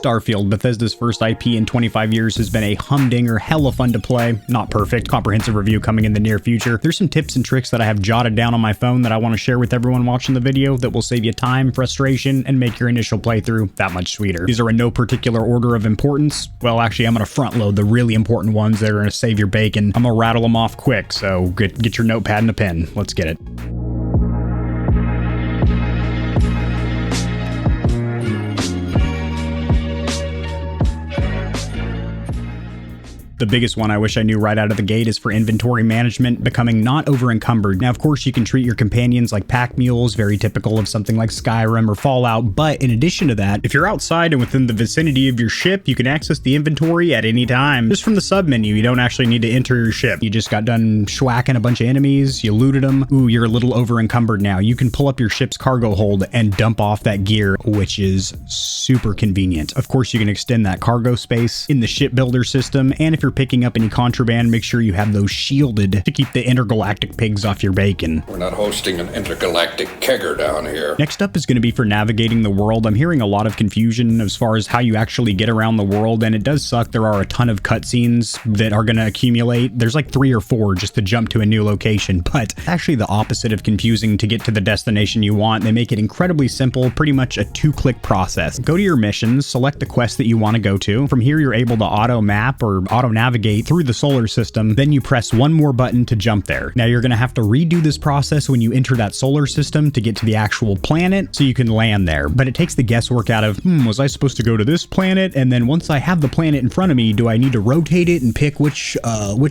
Starfield, Bethesda's first IP in 25 years, has been a humdinger, hella fun to play. Not perfect, comprehensive review coming in the near future. There's some tips and tricks that I have jotted down on my phone that I want to share with everyone watching the video that will save you time, frustration, and make your initial playthrough that much sweeter. These are in no particular order of importance. Well, actually, I'm going to front load the really important ones that are going to save your bacon. I'm going to rattle them off quick, so get your notepad and a pen. Let's get it. The biggest one I wish I knew right out of the gate is for inventory management, becoming not over encumbered. Now, of course, you can treat your companions like pack mules, very typical of something like Skyrim or Fallout, but in addition to that, if you're outside and within the vicinity of your ship, you can access the inventory at any time. Just from the sub menu, you don't actually need to enter your ship. You just got done schwacking a bunch of enemies, you looted them. Ooh, you're a little over encumbered now. You can pull up your ship's cargo hold and dump off that gear, which is super convenient. Of course, you can extend that cargo space in the shipbuilder system, and if you're picking up any contraband, make sure you have those shielded to keep the intergalactic pigs off your bacon. We're not hosting an intergalactic kegger down here. Next up is going to be for navigating the world. I'm hearing a lot of confusion as far as how you actually get around the world, and it does suck. There are a ton of cutscenes that are going to accumulate. There's like 3 or 4 just to jump to a new location, but actually the opposite of confusing to get to the destination you want. They make it incredibly simple, pretty much a 2-click process. Go to your missions, select the quest that you want to go to. From here, you're able to auto map or auto navigate through the solar system. Then you press one more button to jump there. Now you're going to have to redo this process when you enter that solar system to get to the actual planet so you can land there. But it takes the guesswork out of, was I supposed to go to this planet? And then once I have the planet in front of me, do I need to rotate it and pick which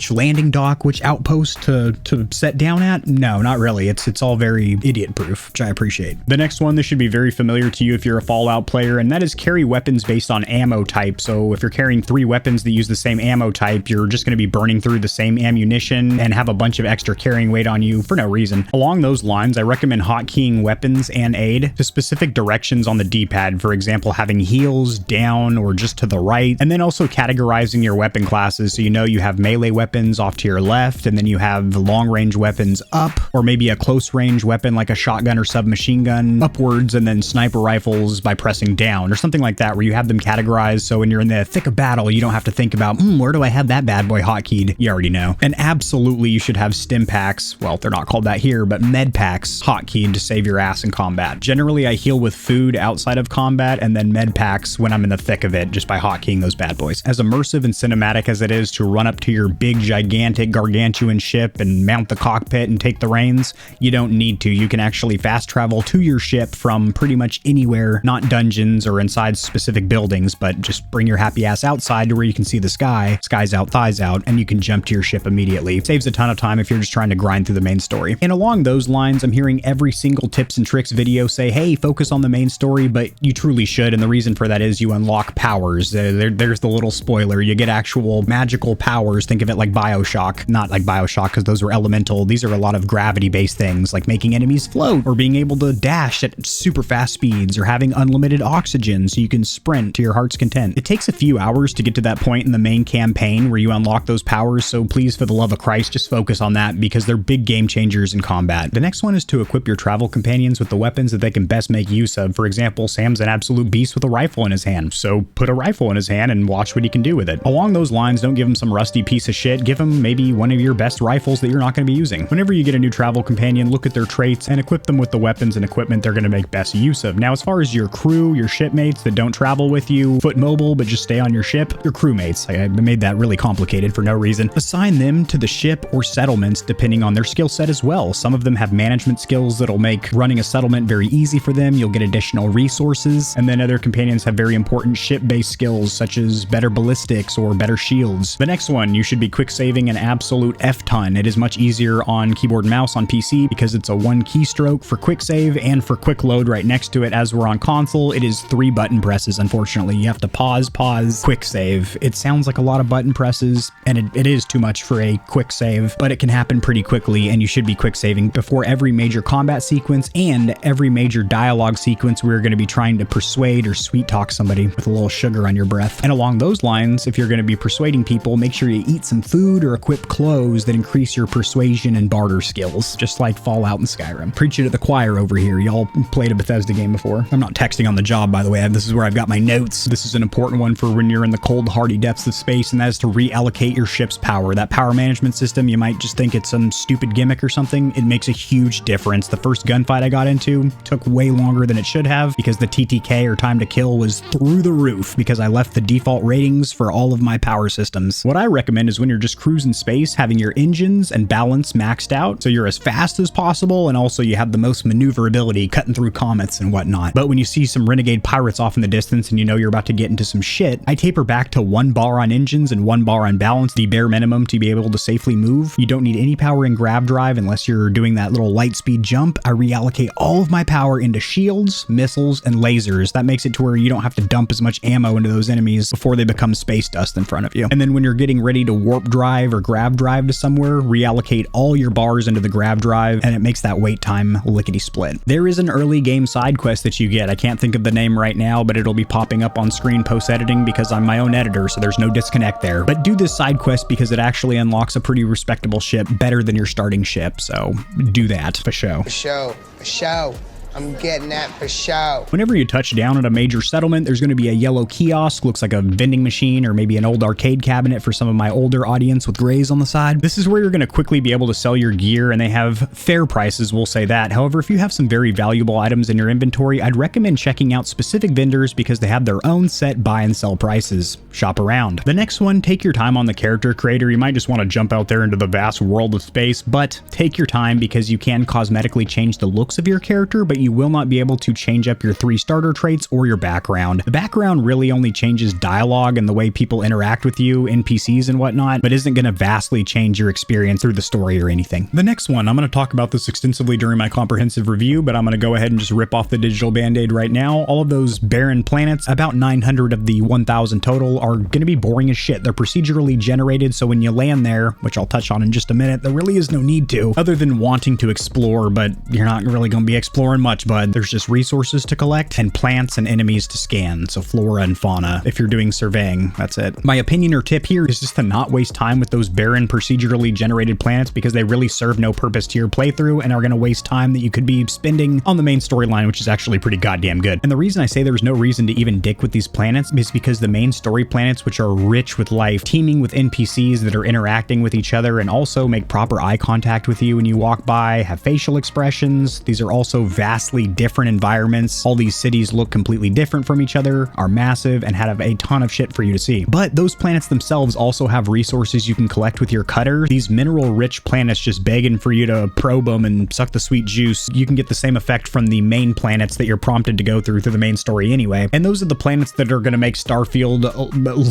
landing dock, which outpost to set down at? No, not really. It's all very idiot proof, which I appreciate. The next one, this should be very familiar to you if you're a Fallout player, and that is carry weapons based on ammo type. So if you're carrying 3 weapons that use the same ammo type, you're just going to be burning through the same ammunition and have a bunch of extra carrying weight on you for no reason. Along those lines, I recommend hotkeying weapons and aid to specific directions on the D-pad. For example, having heals down or just to the right, and then also categorizing your weapon classes so you know you have melee weapons off to your left, and then you have long-range weapons up, or maybe a close-range weapon like a shotgun or submachine gun upwards, and then sniper rifles by pressing down, or something like that, where you have them categorized so when you're in the thick of battle, you don't have to think about, where do I have that bad boy hotkeyed? You already know. And absolutely you should have stim packs, well, they're not called that here, but med packs hotkeyed to save your ass in combat. Generally, I heal with food outside of combat, and then med packs when I'm in the thick of it, just by hotkeying those bad boys. As immersive and cinematic as it is to run up to your big, gigantic, gargantuan ship and mount the cockpit and take the reins, you don't need to. You can actually fast travel to your ship from pretty much anywhere, not dungeons or inside specific buildings, but just bring your happy ass outside to where you can see the sky. Sky's out, thighs out, and you can jump to your ship immediately. Saves a ton of time if you're just trying to grind through the main story. And along those lines, I'm hearing every single tips and tricks video say, hey, focus on the main story, but you truly should, and the reason for that is you unlock powers. There's the little spoiler. You get actual magical powers. Think of it like Bioshock. Not like Bioshock, because those are elemental. These are a lot of gravity-based things, like making enemies float, or being able to dash at super fast speeds, or having unlimited oxygen so you can sprint to your heart's content. It takes a few hours to get to that point in the main campaign where you unlock those powers, so please, for the love of Christ, just focus on that because they're big game changers in combat. The next one is to equip your travel companions with the weapons that they can best make use of. For example, Sam's an absolute beast with a rifle in his hand, so put a rifle in his hand and watch what he can do with it. Along those lines, don't give him some rusty piece of shit. Give him maybe one of your best rifles that you're not going to be using. Whenever you get a new travel companion, look at their traits and equip them with the weapons and equipment they're going to make best use of. Now, as far as your crew, your shipmates that don't travel with you, foot mobile but just stay on your ship, your crewmates. I made that really complicated for no reason. Assign them to the ship or settlements depending on their skill set as well. Some of them have management skills that'll make running a settlement very easy for them. You'll get additional resources, and then other companions have very important ship-based skills such as better ballistics or better shields. The next one, you should be quick saving an absolute F-ton. It is much easier on keyboard and mouse on PC because it's a 1 keystroke for quick save and for quick load right next to it. As we're on console, it is 3 button presses. Unfortunately, you have to pause, quick save. It sounds like a lot of buttons button presses, and it is too much for a quick save, but it can happen pretty quickly, and you should be quick saving before every major combat sequence and every major dialogue sequence where you're going to be trying to persuade or sweet talk somebody with a little sugar on your breath. And along those lines, if you're going to be persuading people, make sure you eat some food or equip clothes that increase your persuasion and barter skills, just like Fallout and Skyrim. Preaching to the choir over here. Y'all played a Bethesda game before. I'm not texting on the job, by the way. This is where I've got my notes. This is an important one for when you're in the cold, hardy depths of space, and that is to reallocate your ship's power. That power management system, you might just think it's some stupid gimmick or something. It makes a huge difference. The first gunfight I got into took way longer than it should have because the TTK, or time to kill, was through the roof because I left the default ratings for all of my power systems. What I recommend is when you're just cruising space, having your engines and balance maxed out so you're as fast as possible, and also you have the most maneuverability cutting through comets and whatnot. But when you see some renegade pirates off in the distance and you know you're about to get into some shit, I taper back to 1 bar on engines and 1 bar on balance, the bare minimum to be able to safely move. You don't need any power in grab drive unless you're doing that little light speed jump. I reallocate all of my power into shields, missiles, and lasers. That makes it to where you don't have to dump as much ammo into those enemies before they become space dust in front of you. And then when you're getting ready to warp drive or grab drive to somewhere, reallocate all your bars into the grab drive, and it makes that wait time lickety split. There is an early game side quest that you get. I can't think of the name right now, but it'll be popping up on screen post-editing because I'm my own editor, so there's no disconnect there. But do this side quest because it actually unlocks a pretty respectable ship, better than your starting ship, so do that for show. For show. I'm getting that for show. Whenever you touch down at a major settlement, there's going to be a yellow kiosk, looks like a vending machine or maybe an old arcade cabinet for some of my older audience with grays on the side. This is where you're going to quickly be able to sell your gear, and they have fair prices, we'll say that. However, if you have some very valuable items in your inventory, I'd recommend checking out specific vendors because they have their own set buy and sell prices. Shop around. The next one, take your time on the character creator. You might just want to jump out there into the vast world of space, but take your time because you can cosmetically change the looks of your character, but you will not be able to change up your 3 starter traits or your background. The background really only changes dialogue and the way people interact with you, NPCs and whatnot, but isn't going to vastly change your experience through the story or anything. The next one, I'm going to talk about this extensively during my comprehensive review, but I'm going to go ahead and just rip off the digital band-aid right now. All of those barren planets, about 900 of the 1,000 total, are going to be boring as shit. They're procedurally generated, so when you land there, which I'll touch on in just a minute, there really is no need to, other than wanting to explore, but you're not really going to be exploring much, bud. There's just resources to collect and plants and enemies to scan, so flora and fauna. If you're doing surveying, that's it. My opinion or tip here is just to not waste time with those barren procedurally generated planets because they really serve no purpose to your playthrough and are going to waste time that you could be spending on the main storyline, which is actually pretty goddamn good. And the reason I say there's no reason to even dick with these planets is because the main story planets, which are rich with life, teeming with NPCs that are interacting with each other and also make proper eye contact with you when you walk by, have facial expressions. These are also vastly different environments. All these cities look completely different from each other, are massive, and have a ton of shit for you to see. But those planets themselves also have resources you can collect with your cutter. These mineral-rich planets just begging for you to probe them and suck the sweet juice. You can get the same effect from the main planets that you're prompted to go through the main story anyway. And those are the planets that are going to make Starfield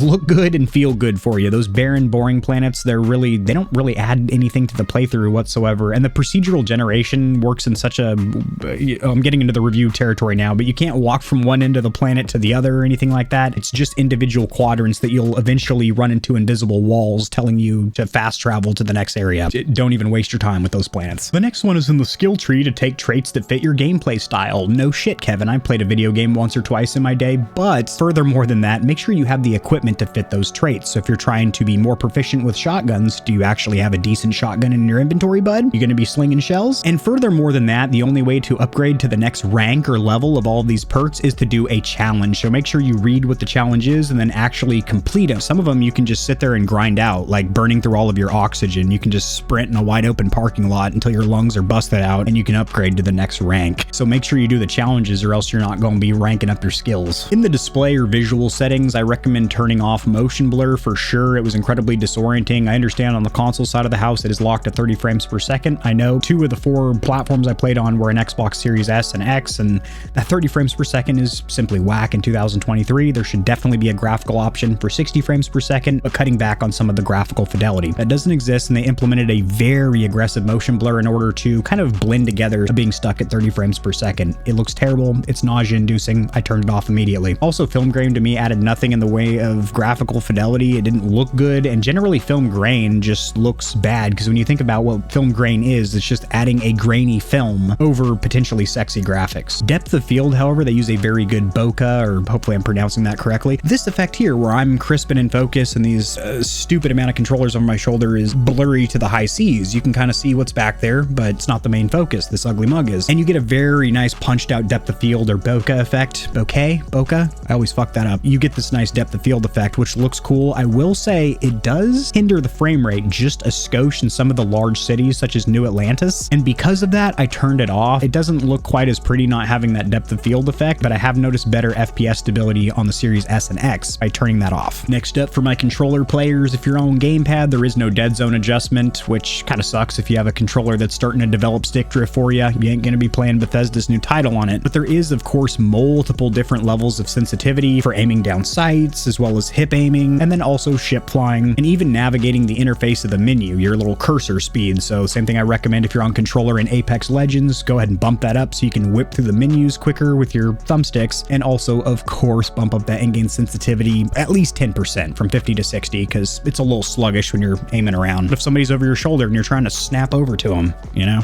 look good and feel good for you. Those barren, boring planets, they don't really add anything to the playthrough whatsoever. And the procedural generation works in such a... I'm getting into the review territory now, but you can't walk from one end of the planet to the other or anything like that. It's just individual quadrants that you'll eventually run into invisible walls telling you to fast travel to the next area. Don't even waste your time with those planets. The next one is in the skill tree to take traits that fit your gameplay style. No shit, Kevin. I played a video game once or twice in my day, but furthermore than that, make sure you have the equipment to fit those traits. So if you're trying to be more proficient with shotguns, do you actually have a decent shotgun in your inventory, bud? You're going to be slinging shells? And furthermore than that, the only way to upgrade to the next rank or level of all of these perks is to do a challenge. So make sure you read what the challenge is and then actually complete them. Some of them you can just sit there and grind out, like burning through all of your oxygen. You can just sprint in a wide open parking lot until your lungs are busted out and you can upgrade to the next rank. So make sure you do the challenges or else you're not going to be ranking up your skills. In the display or visual settings, I recommend turning off motion blur for sure. It was incredibly disorienting. I understand on the console side of the house it is locked at 30 frames per second. I know 2 of the 4 platforms I played on were an Xbox Series Series S and X, and that 30 frames per second is simply whack in 2023. There should definitely be a graphical option for 60 frames per second, but cutting back on some of the graphical fidelity. That doesn't exist, and they implemented a very aggressive motion blur in order to kind of blend together being stuck at 30 frames per second. It looks terrible. It's nausea-inducing. I turned it off immediately. Also, film grain to me added nothing in the way of graphical fidelity. It didn't look good, and generally film grain just looks bad, because when you think about what film grain is, it's just adding a grainy film over potentially sexy graphics. Depth of field, however, they use a very good bokeh, or hopefully I'm pronouncing that correctly. This effect here, where I'm crisp and in focus and these stupid amount of controllers on my shoulder is blurry to the high seas. You can kind of see what's back there, but it's not the main focus. This ugly mug is. And you get a very nice punched out depth of field or bokeh effect. Bokeh? I always fuck that up. You get this nice depth of field effect, which looks cool. I will say it does hinder the frame rate just a skosh in some of the large cities, such as New Atlantis. And because of that, I turned it off. It doesn't look quite as pretty not having that depth of field effect, but I have noticed better FPS stability on the Series S and X by turning that off. Next up, for my controller players, if you're on gamepad, there is no dead zone adjustment, which kind of sucks if you have a controller that's starting to develop stick drift for you. You ain't going to be playing Bethesda's new title on it. But there is, of course, multiple different levels of sensitivity for aiming down sights, as well as hip aiming, and then also ship flying, and even navigating the interface of the menu, your little cursor speed. So same thing I recommend if you're on controller in Apex Legends, go ahead and bump that up so you can whip through the menus quicker with your thumbsticks, and also, of course, bump up that in-game sensitivity at least 10% from 50 to 60, because it's a little sluggish when you're aiming around. But if somebody's over your shoulder and you're trying to snap over to them, you know?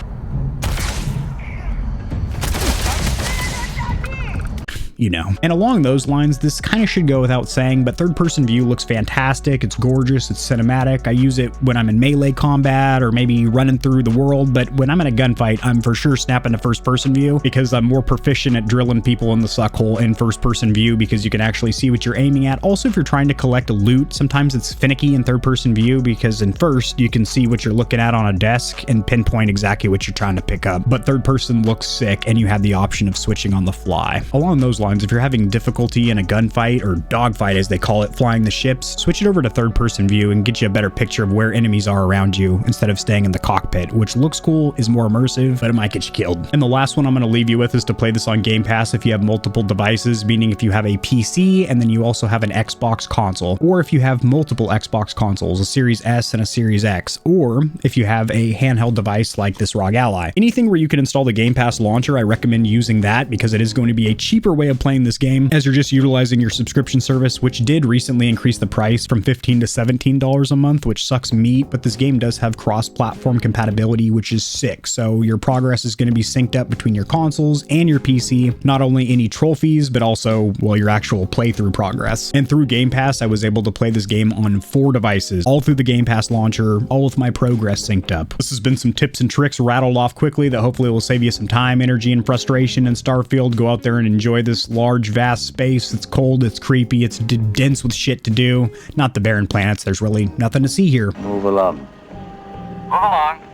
You know. And along those lines, this kind of should go without saying, but third-person view looks fantastic. It's gorgeous. It's cinematic. I use it when I'm in melee combat or maybe running through the world, but when I'm in a gunfight, I'm for sure snapping to first-person view because I'm more proficient at drilling people in the suck hole in first-person view because you can actually see what you're aiming at. Also, if you're trying to collect loot, sometimes it's finicky in third-person view because in first, you can see what you're looking at on a desk and pinpoint exactly what you're trying to pick up, but third-person looks sick and you have the option of switching on the fly. Along those lines, if you're having difficulty in a gunfight or dogfight as they call it, flying the ships, switch it over to third person view and get you a better picture of where enemies are around you instead of staying in the cockpit, which looks cool, is more immersive, but it might get you killed. And the last one I'm going to leave you with is to play this on Game Pass if you have multiple devices, meaning if you have a PC and then you also have an Xbox console, or if you have multiple Xbox consoles, a Series S and a Series X, or if you have a handheld device like this ROG Ally. Anything where you can install the Game Pass launcher, I recommend using that because it is going to be a cheaper way of playing this game as you're just utilizing your subscription service, which did recently increase the price from $15 to $17 a month, which sucks meat, but this game does have cross-platform compatibility, which is sick. So your progress is going to be synced up between your consoles and your PC, not only any trophies, but also, well, your actual playthrough progress. And through Game Pass, I was able to play this game on 4 devices, all through the Game Pass launcher, all with my progress synced up. This has been some tips and tricks rattled off quickly that hopefully will save you some time, energy, and frustration in Starfield. Go out there and enjoy this large, vast space. It's cold, it's creepy, it's dense with shit to do. Not the barren planets, there's really nothing to see here. Move along.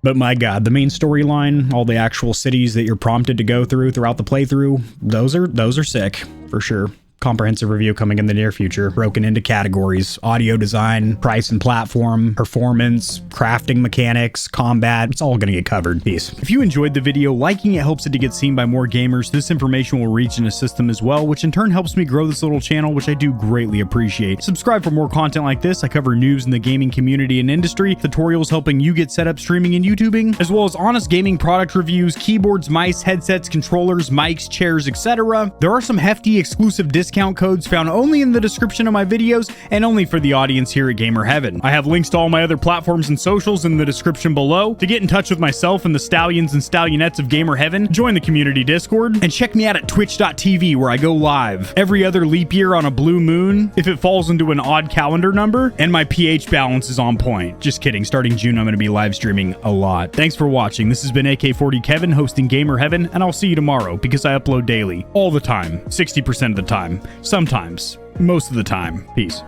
But my god, the main storyline, all the actual cities that you're prompted to go through throughout the playthrough, those are sick, for sure. Comprehensive review coming in the near future, broken into categories: audio design, price and platform, performance, crafting mechanics, combat. It's all gonna get covered. Peace. If you enjoyed the video, liking it helps it to get seen by more gamers. This information will reach in a system as well, which in turn helps me grow this little channel, which I do greatly appreciate. Subscribe for more content like this. I cover news in the gaming community and industry, tutorials helping you get set up streaming and YouTubing, as well as honest gaming product reviews, keyboards, mice, headsets, controllers, mics, chairs, etc. There are some hefty exclusive discount codes found only in the description of my videos and only for the audience here at GamerHeaven. I have links to all my other platforms and socials in the description below. To get in touch with myself and the stallions and stallionettes of GamerHeaven, join the community Discord, and check me out at twitch.tv where I go live every other leap year on a blue moon if it falls into an odd calendar number, and my pH balance is on point. Just kidding, starting June I'm going to be live streaming a lot. Thanks for watching. This has been AK40 Kevin hosting GamerHeaven, and I'll see you tomorrow because I upload daily, all the time, 60% of the time. Sometimes, most of the time. Peace.